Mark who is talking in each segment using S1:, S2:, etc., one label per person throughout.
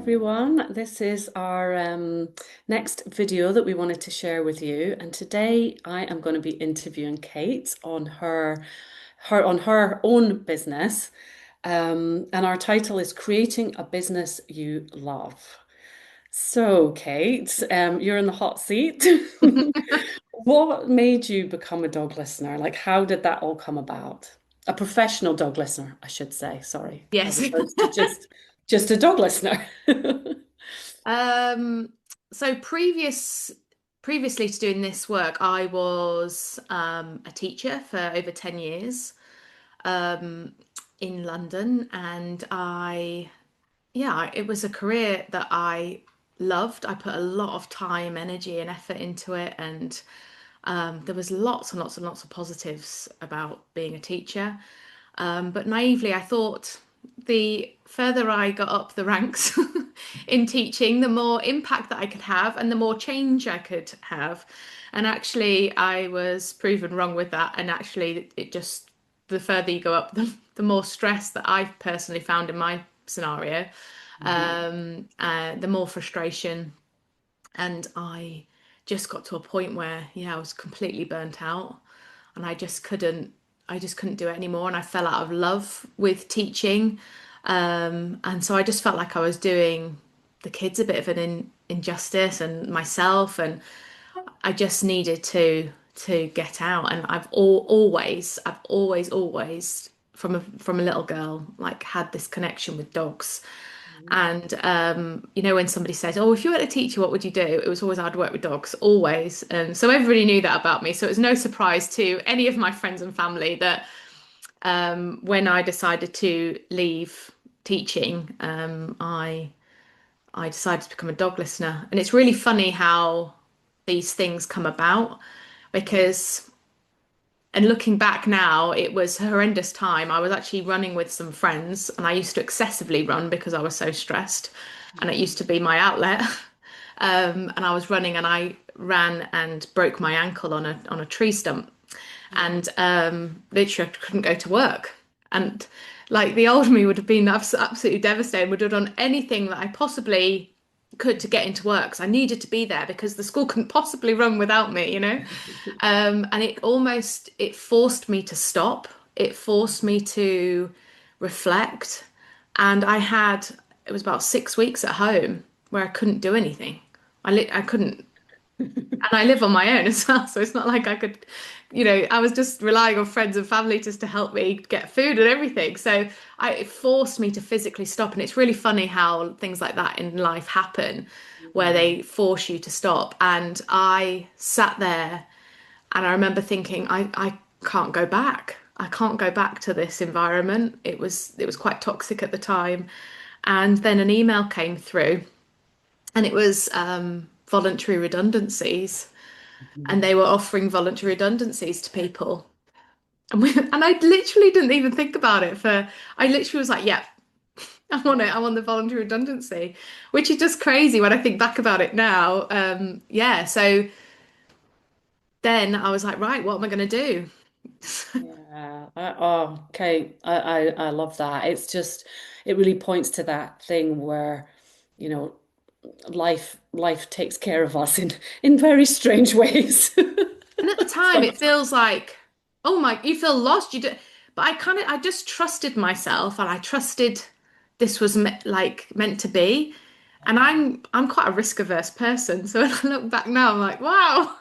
S1: everyone. This is our next video that we wanted to share with you. And today I am going to be interviewing Kate on her own business. And our title is Creating a Business You Love. So, Kate, you're in the hot seat. What made you become a dog listener? Like, how did that all come about? A professional dog listener, I should say, sorry, as
S2: Yes.
S1: opposed to just a dog listener.
S2: Um, so previously to doing this work, I was a teacher for over 10 years um, in London, and it was a career that I loved. I put a lot of time, energy, and effort into it, and there was lots and lots and lots of positives about being a teacher. But naively, I thought the further I got up the ranks in teaching, the more impact that I could have and the more change I could have. And actually, I was proven wrong with that. And actually, the further you go up, the more stress that I've personally found in my scenario,
S1: Mhm.
S2: the more frustration. And I just got to a point where, yeah, I was completely burnt out and I just couldn't do it anymore. And I fell out of love with teaching. And so I just felt like I was doing the kids a bit of an injustice and myself. And I just needed to get out. And I've always from a little girl, like had this connection with dogs. And when somebody says, "Oh, if you were a teacher, what would you do?" It was always I'd work with dogs, always. And so everybody knew that about me. So it was no surprise to any of my friends and family that when I decided to leave teaching, I decided to become a dog listener. And it's really funny how these things come about because and looking back now, it was a horrendous time. I was actually running with some friends, and I used to excessively run because I was so stressed, and it used to be my outlet. And I was running, and I ran and broke my ankle on a tree stump, and literally I couldn't go to work. And like the old me would have been absolutely devastated, would have done anything that I possibly could to get into work. 'Cause I needed to be there because the school couldn't possibly run without me. And it forced me to stop. It forced me to reflect. And it was about 6 weeks at home where I couldn't do anything. I couldn't, and I live on my own as well. So it's not like I could, I was just relying on friends and family just to help me get food and everything. So it forced me to physically stop. And it's really funny how things like that in life happen, where
S1: Mhm.
S2: they force you to stop. And I sat there and I remember thinking, I can't go back. I can't go back to this environment. It was quite toxic at the time. And then an email came through, and it was voluntary redundancies, and
S1: Mhm.
S2: they were offering voluntary redundancies to people. And I literally didn't even think about it. I literally was like, "Yeah, I want it. I want the voluntary redundancy," which is just crazy when I think back about it now. Yeah. So then I was like, right, what am I going to do?
S1: Yeah. Okay. I love that. It's just, it really points to that thing where, you know, life takes care of us in very strange ways.
S2: And at the time, it
S1: Sometimes.
S2: feels like, oh my, you feel lost. You do, but I just trusted myself, and I trusted this was meant to be. And I'm quite a risk averse person, so when I look back now, I'm like, wow,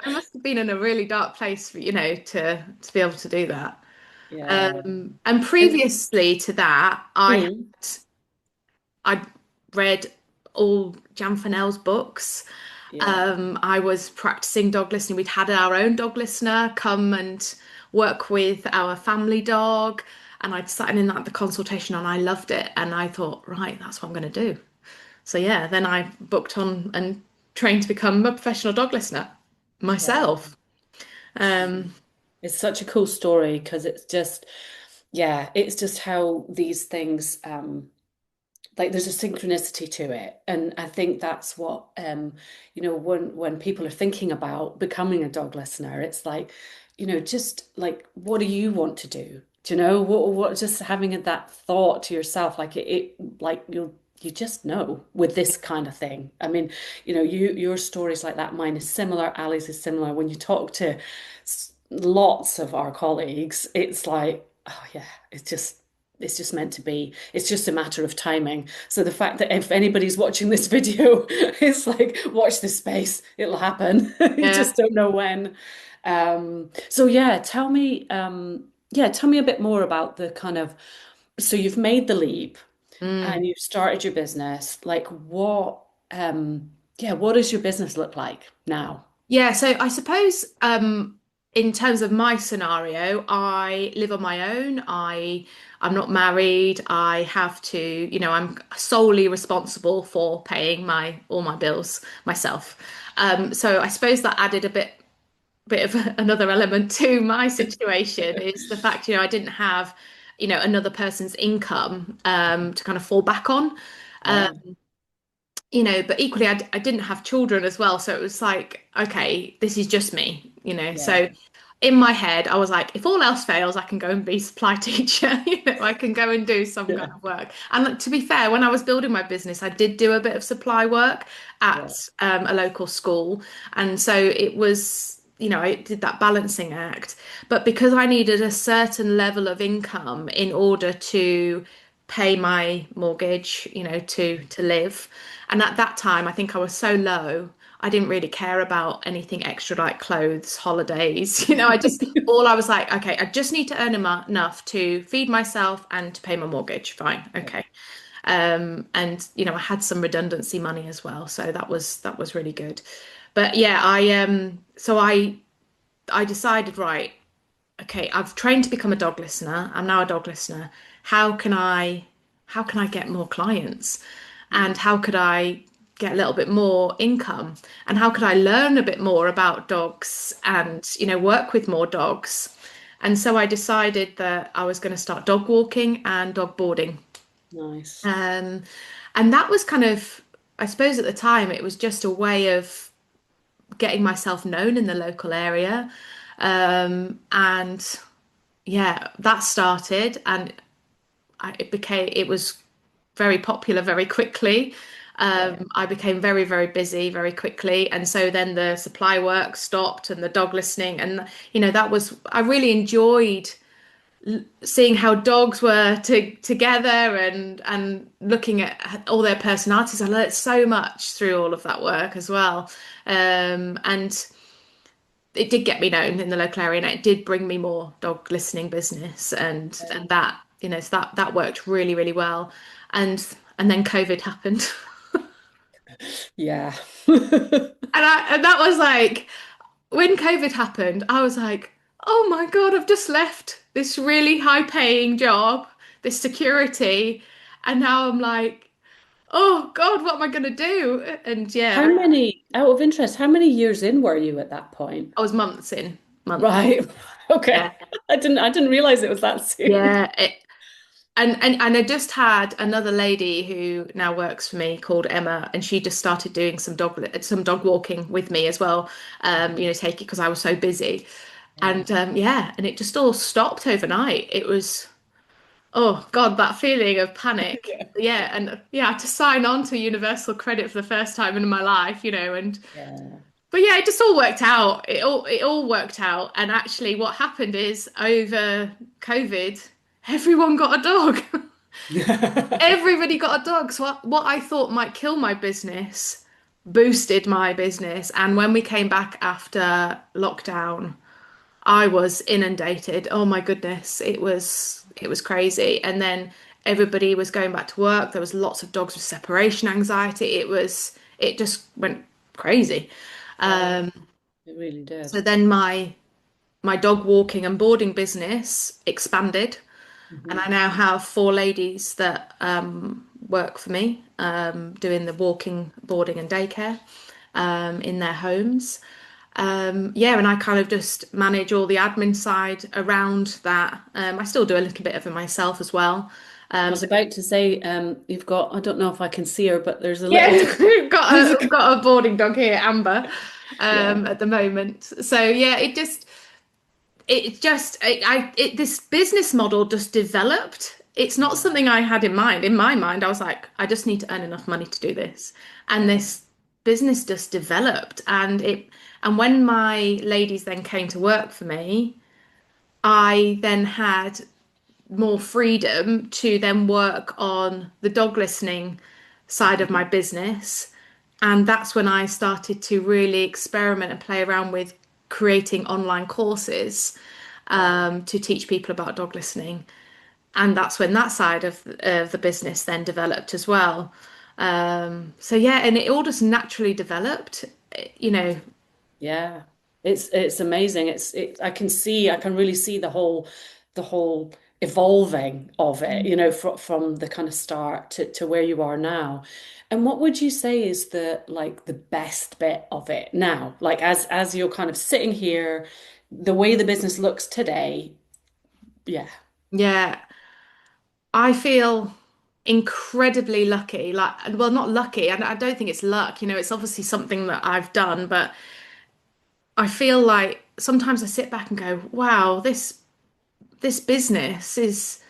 S2: I must have been in a really dark place for to be able to do that.
S1: Yeah.
S2: And
S1: And
S2: previously to that,
S1: mm,
S2: I'd read all Jan Fennell's books.
S1: yeah.
S2: I was practicing dog listening. We'd had our own dog listener come and work with our family dog, and I'd sat in like the consultation, and I loved it. And I thought, right, that's what I'm going to do. So yeah, then I booked on and trained to become a professional dog listener
S1: Yeah.
S2: myself. Um,
S1: It's such a cool story because it's just, yeah, it's just how these things like there's a synchronicity to it. And I think that's what when people are thinking about becoming a dog listener, it's like, just like what do you want to do? Do you know what just having that thought to yourself, like it like you'll you just know with this kind of thing. I mean, your stories like that, mine is similar, Ali's is similar. When you talk to lots of our colleagues, it's like, oh yeah, it's just meant to be. It's just a matter of timing. So the fact that if anybody's watching this video, it's like, watch this space, it'll happen. You
S2: Yeah.
S1: just don't know when. So yeah, tell me a bit more about the kind of, so you've made the leap
S2: Mm.
S1: and you've started your business. Like what does your business look like now?
S2: Yeah, so I suppose in terms of my scenario, I live on my own. I'm not married. I have to, I'm solely responsible for paying my all my bills myself. So I suppose that added a bit of another element to my situation is the fact, I didn't have, another person's income to kind of fall back on. Um,
S1: Yeah,
S2: but equally, I didn't have children as well. So it was like, okay, this is just me,
S1: yeah,
S2: So in my head, I was like, if all else fails, I can go and be supply teacher, I can go and do some kind
S1: yeah,
S2: of work. And like, to be fair, when I was building my business, I did do a bit of supply work
S1: yeah,
S2: at a local school. And so it was. I did that balancing act, but because I needed a certain level of income in order to pay my mortgage, to live. And at that time, I think I was so low, I didn't really care about anything extra like clothes, holidays. All I was like, okay, I just need to earn enough to feed myself and to pay my mortgage. Fine.
S1: yeah.
S2: Okay. And I had some redundancy money as well, so that was really good. But yeah, I decided, right, okay, I've trained to become a dog listener. I'm now a dog listener. How can I how can I get more clients? And how could I get a little bit more income? And how could I learn a bit more about dogs and, work with more dogs? And so I decided that I was going to start dog walking and dog boarding.
S1: Nice.
S2: Um, and that was kind of, I suppose at the time, it was just a way of getting myself known in the local area. And yeah, that started and it was very popular very quickly.
S1: Yeah.
S2: I became very, very busy very quickly. And so then the supply work stopped and the dog listening. And, I really enjoyed seeing how dogs were together and looking at all their personalities. I learned so much through all of that work as well. And it did get me known in the local area and it did bring me more dog listening business and that so that worked really really well and then COVID happened
S1: Yeah.
S2: and that was like when COVID happened I was like oh my God, I've just left this really high paying job, this security, and now I'm like, oh God, what am I gonna do? And
S1: How
S2: yeah,
S1: many, out of interest, how many years in were you at that point?
S2: I was months in months.
S1: Right. Okay.
S2: Yeah.
S1: I didn't realize it was that soon.
S2: Yeah, and I just had another lady who now works for me called Emma, and she just started doing some dog walking with me as well. Take it because I was so busy,
S1: Yeah.
S2: and yeah, and it just all stopped overnight. It was oh God, that feeling of panic.
S1: Yeah.
S2: Yeah, and yeah, to sign on to Universal Credit for the first time in my life, and
S1: Yeah.
S2: but yeah, it just all worked out. It all worked out, and actually, what happened is over COVID, everyone got a dog. Everybody got a dog. So what I thought might kill my business boosted my business. And when we came back after lockdown, I was inundated. Oh my goodness, it was crazy. And then everybody was going back to work. There was lots of dogs with separation anxiety. It just went crazy.
S1: Yeah,
S2: Um,
S1: it really did.
S2: so then my dog walking and boarding business expanded. And I
S1: Hmm.
S2: now have four ladies that work for me, doing the walking, boarding, and daycare in their homes. Yeah, and I kind of just manage all the admin side around that. I still do a little bit of it myself as well.
S1: I was
S2: So
S1: about to say, you've got, I don't know if I can see her, but there's a little,
S2: yeah, we've got
S1: there's
S2: a
S1: a,
S2: we've got a boarding dog here, Amber,
S1: yeah,
S2: at the moment. So yeah, it just this business model just developed it's not something I had in mind. In my mind, I was like, I just need to earn enough money to do this. And
S1: Yeah.
S2: this business just developed. And when my ladies then came to work for me, I then had more freedom to then work on the dog listening side of my business. And that's when I started to really experiment and play around with creating online courses
S1: Yeah.
S2: to teach people about dog listening. And that's when that side of the business then developed as well. So yeah, and it all just naturally developed, you know.
S1: Yeah, it's amazing. I can see, I can really see the whole evolving of it, from the kind of start to where you are now. And what would you say is the best bit of it now? Like as you're kind of sitting here, the way the business looks today, yeah,
S2: Yeah, I feel incredibly lucky. Like, well, not lucky. I don't think it's luck. It's obviously something that I've done, but I feel like sometimes I sit back and go, "Wow, this business is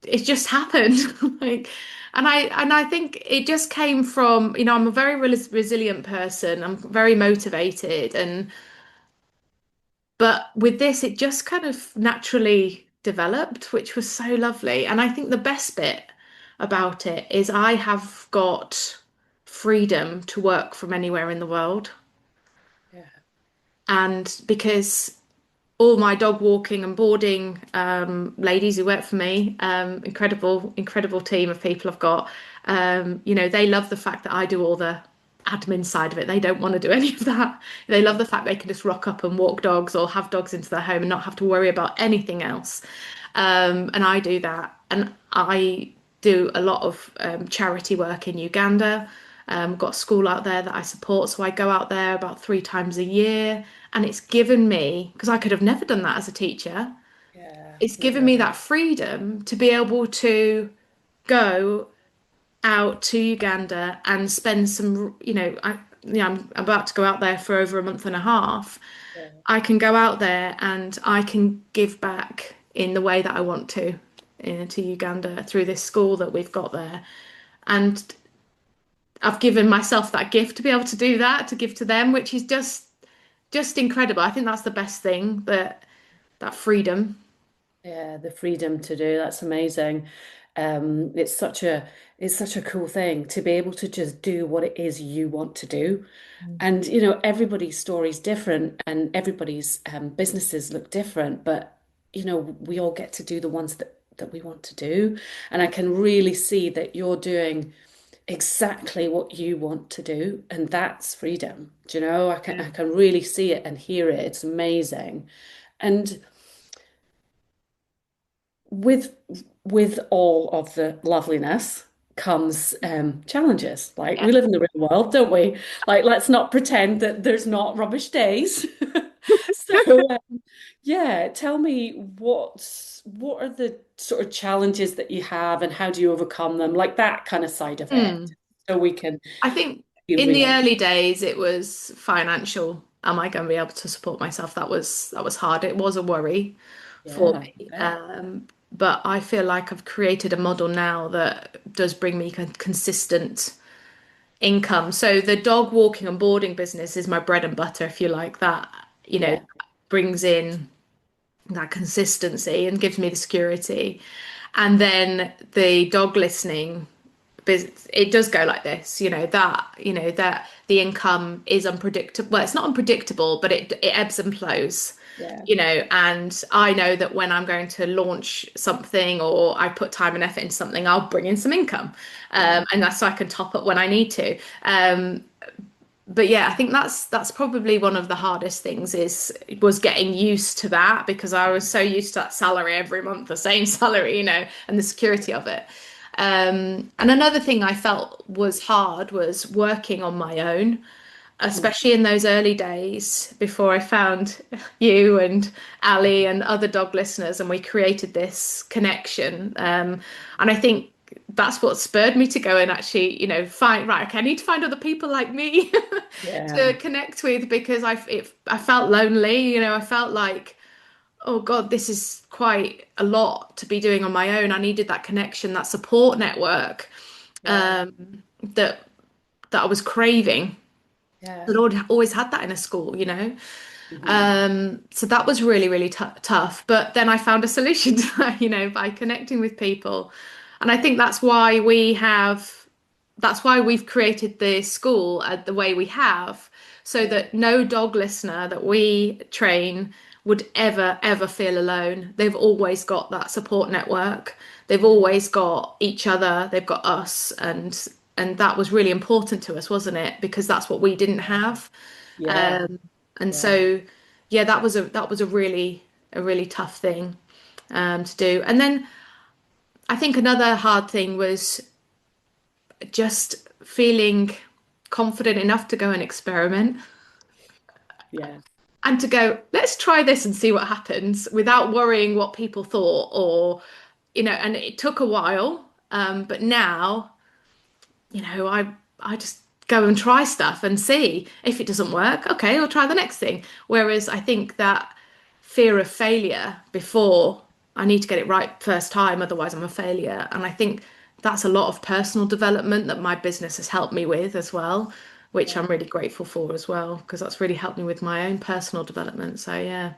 S2: it just happened." Like, and I think it just came from, I'm a very resilient person. I'm very motivated, and but with this, it just kind of naturally developed, which was so lovely. And I think the best bit about it is I have got freedom to work from anywhere in the world.
S1: yeah,
S2: And because all my dog walking and boarding ladies who work for me, incredible, incredible team of people I've got. They love the fact that I do all the admin side of it. They don't want to do any of that. They love the fact they can just rock up and walk dogs or have dogs into their home and not have to worry about anything else. And I do that. And I do a lot of charity work in Uganda. Got a school out there that I support, so I go out there about 3 times a year, and it's given me, because I could have never done that as a teacher,
S1: yeah,
S2: it's given
S1: yeah,
S2: me that freedom to be able to go out to Uganda and spend some, I'm about to go out there for over a month and a half.
S1: yeah,
S2: I can go out there and I can give back in the way that I want to Uganda through this school that we've got there. And I've given myself that gift to be able to do that, to give to them, which is just incredible. I think that's the best thing, that freedom.
S1: yeah. The freedom to do that's amazing. It's such a cool thing to be able to just do what it is you want to do. And everybody's story is different and everybody's businesses look different, but we all get to do the ones that we want to do. And I can really see that you're doing exactly what you want to do, and that's freedom. Do you know? I can
S2: Yeah.
S1: I can really see it and hear it. It's amazing. And with with all of the loveliness comes challenges. Like
S2: Yeah.
S1: we live in the real world, don't we? Like let's not pretend that there's not rubbish days. So yeah, tell me what are the sort of challenges that you have and how do you overcome them? Like that kind of side of it,
S2: Hmm.
S1: so we can
S2: I think
S1: be
S2: in the
S1: real.
S2: early days it was financial. Am I going to be able to support myself? That was hard. It was a worry for
S1: Yeah,
S2: me.
S1: yeah,
S2: But I feel like I've created a model now that does bring me consistent income. So the dog walking and boarding business is my bread and butter, if you like that.
S1: yeah,
S2: Brings in that consistency and gives me the security. And then the dog listening business, it does go like this, that the income is unpredictable. Well, it's not unpredictable, but it ebbs and flows.
S1: yeah,
S2: And I know that when I'm going to launch something or I put time and effort into something, I'll bring in some income.
S1: yeah,
S2: And that's so I can top up when I need to. But yeah, I think that's probably one of the hardest things was getting used to that because I was so used to that salary every month, the same salary, and the security of it. And another thing I felt was hard was working on my own,
S1: mm,
S2: especially in those early days before I found you and Ali and other dog listeners, and we created this connection. And I think that's what spurred me to go and actually, find, right, okay, I need to find other people like me to
S1: yeah,
S2: connect with because I felt lonely, I felt like oh God, this is quite a lot to be doing on my own. I needed that connection, that support network,
S1: Yeah.
S2: that I was craving.
S1: Yeah.
S2: I'd always had that in a school, you know.
S1: Hmm.
S2: So that was really, really tough. But then I found a solution to that, you know, by connecting with people. And I think that's why we've created the school the way we have, so
S1: Yeah.
S2: that no dog listener that we train would ever feel alone. They've always got that support network. They've
S1: Yeah.
S2: always got each other. They've got us, and that was really important to us, wasn't it? Because that's what we didn't have.
S1: Yeah.
S2: Um, and
S1: Yeah.
S2: so, yeah, that was a really tough thing to do. And then I think another hard thing was just feeling confident enough to go and experiment
S1: Yeah.
S2: and to go, let's try this and see what happens without worrying what people thought or, you know, and it took a while. But now, you know, I just go and try stuff and see if it doesn't work. Okay, I'll try the next thing. Whereas I think that fear of failure before I need to get it right first time, otherwise I'm a failure. And I think that's a lot of personal development that my business has helped me with as well, which I'm
S1: Yeah.
S2: really grateful for as well, because that's really helped me with my own personal development. So yeah.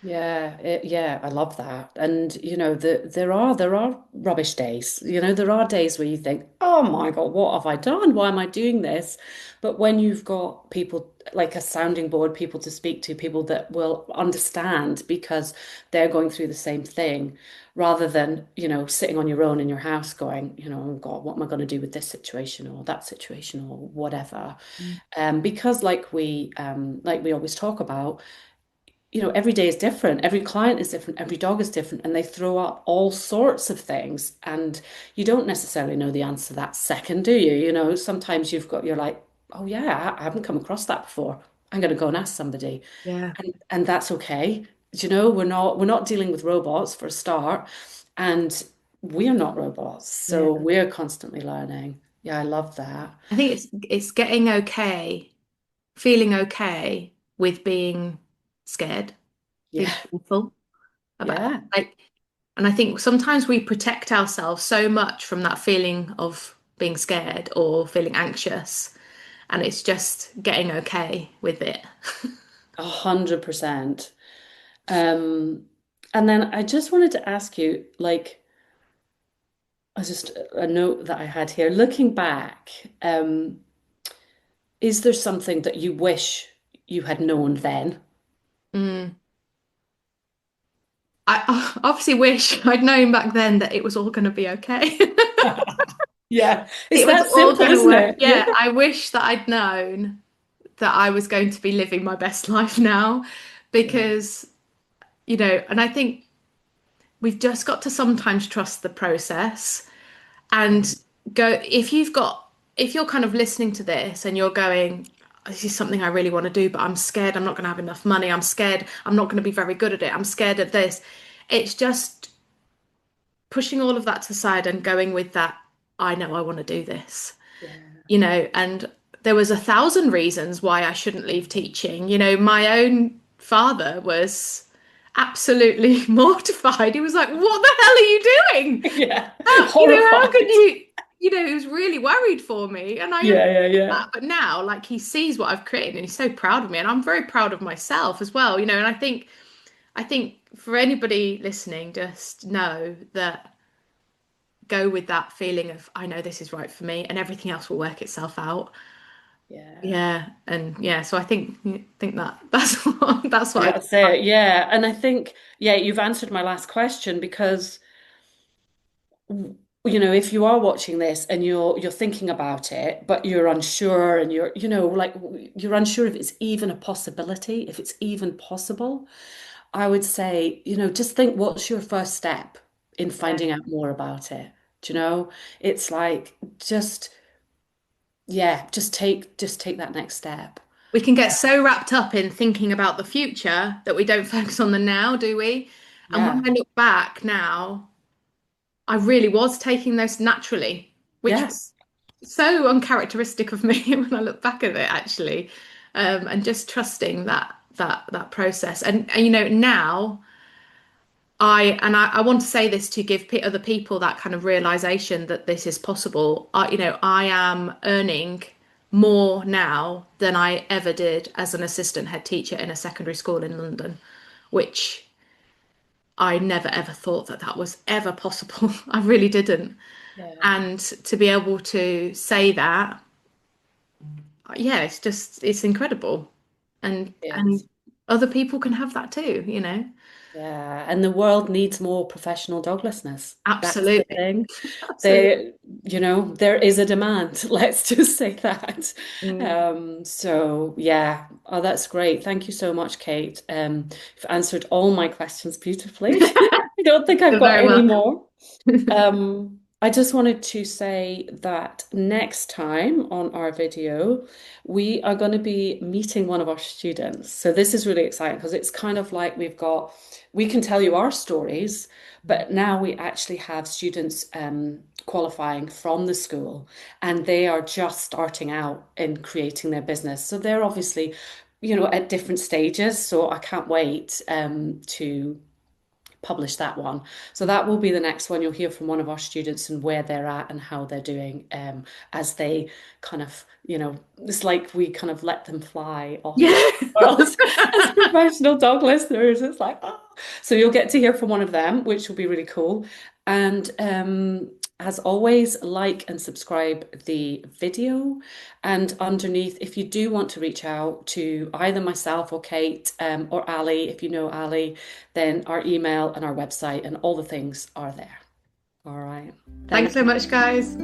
S1: Yeah, I love that. And there are rubbish days. There are days where you think, "Oh my God, what have I done? Why am I doing this?" But when you've got people like a sounding board, people to speak to, people that will understand because they're going through the same thing, rather than, sitting on your own in your house going, "Oh God, what am I going to do with this situation or that situation or whatever?" Because like we always talk about, every day is different. Every client is different. Every dog is different. And they throw up all sorts of things. And you don't necessarily know the answer that second, do you? Sometimes you're like, oh yeah, I haven't come across that before. I'm going to go and ask somebody.
S2: Yeah.
S1: And that's okay. We're not dealing with robots for a start. And we're not robots.
S2: Yeah.
S1: So we're constantly learning. Yeah, I love that.
S2: I think it's getting okay, feeling okay with being scared, being
S1: Yeah.
S2: fearful about
S1: Yeah.
S2: like, and I think sometimes we protect ourselves so much from that feeling of being scared or feeling anxious, and it's just getting okay with it.
S1: 100%. Um, and then I just wanted to ask you, like, just a note that I had here. Looking back, is there something that you wish you had known then?
S2: Mm. I obviously wish I'd known back then that it was all going to be okay.
S1: Yeah, it's
S2: It was
S1: that
S2: all
S1: simple,
S2: going to
S1: isn't
S2: work.
S1: it? Yeah.
S2: Yeah, I wish that I'd known that I was going to be living my best life now
S1: Yeah.
S2: because, you know, and I think we've just got to sometimes trust the process
S1: Yeah.
S2: and go, if you're kind of listening to this and you're going, this is something I really want to do, but I'm scared I'm not going to have enough money. I'm scared I'm not going to be very good at it. I'm scared of this. It's just pushing all of that to the side and going with that, I know I want to do this,
S1: Yeah.
S2: you know, and there was 1,000 reasons why I shouldn't leave teaching. You know, my own father was absolutely mortified. He was like, "What the hell are you doing?
S1: Yeah.
S2: How can
S1: Horrified.
S2: he was really worried for me." And I
S1: Yeah,
S2: understand
S1: yeah, yeah.
S2: that. But now, like, he sees what I've created and he's so proud of me. And I'm very proud of myself as well, you know, and I think for anybody listening, just know that go with that feeling of I know this is right for me and everything else will work itself out.
S1: Yeah.
S2: Yeah, and yeah, so I think that that's what I
S1: That's it. Yeah. And I think, yeah, you've answered my last question because if you are watching this and you're thinking about it, but you're unsure and you're unsure if it's even a possibility, if it's even possible, I would say, just think what's your first step in
S2: yeah.
S1: finding out more about it. Do you know? It's like yeah, just take that next step.
S2: We can get so wrapped up in thinking about the future that we don't focus on the now, do we? And when
S1: Yeah.
S2: I look back now, I really was taking those naturally, which was
S1: Yes.
S2: so uncharacteristic of me when I look back at it, actually. And just trusting that process. And you know, now. I want to say this to give other people that kind of realization that this is possible. I am earning more now than I ever did as an assistant head teacher in a secondary school in London, which I never ever thought that that was ever possible. I really didn't.
S1: Yeah.
S2: And to be able to say that, yeah, it's incredible. And
S1: Yes.
S2: other people can have that too.
S1: Yeah, and the world needs more professional dog listeners. That's the
S2: Absolutely.
S1: thing.
S2: Absolutely.
S1: They, there is a demand. Let's just say that.
S2: Mm.
S1: So yeah, oh, that's great. Thank you so much, Kate. You've answered all my questions beautifully. I don't think I've
S2: You're
S1: got
S2: very
S1: any
S2: welcome.
S1: more. I just wanted to say that next time on our video, we are going to be meeting one of our students. So this is really exciting because it's kind of like we can tell you our stories, but now we actually have students qualifying from the school and they are just starting out in creating their business. So they're obviously, at different stages. So I can't wait to publish that one. So that will be the next one. You'll hear from one of our students and where they're at and how they're doing as they kind of, it's like we kind of let them fly off into
S2: Yeah.
S1: the world as professional dog listeners. It's like, oh. So you'll get to hear from one of them, which will be really cool. And as always, like and subscribe the video. And underneath, if you do want to reach out to either myself or Kate or Ali, if you know Ali, then our email and our website and all the things are there. All right.
S2: Thanks
S1: Thank
S2: so
S1: you.
S2: much, guys.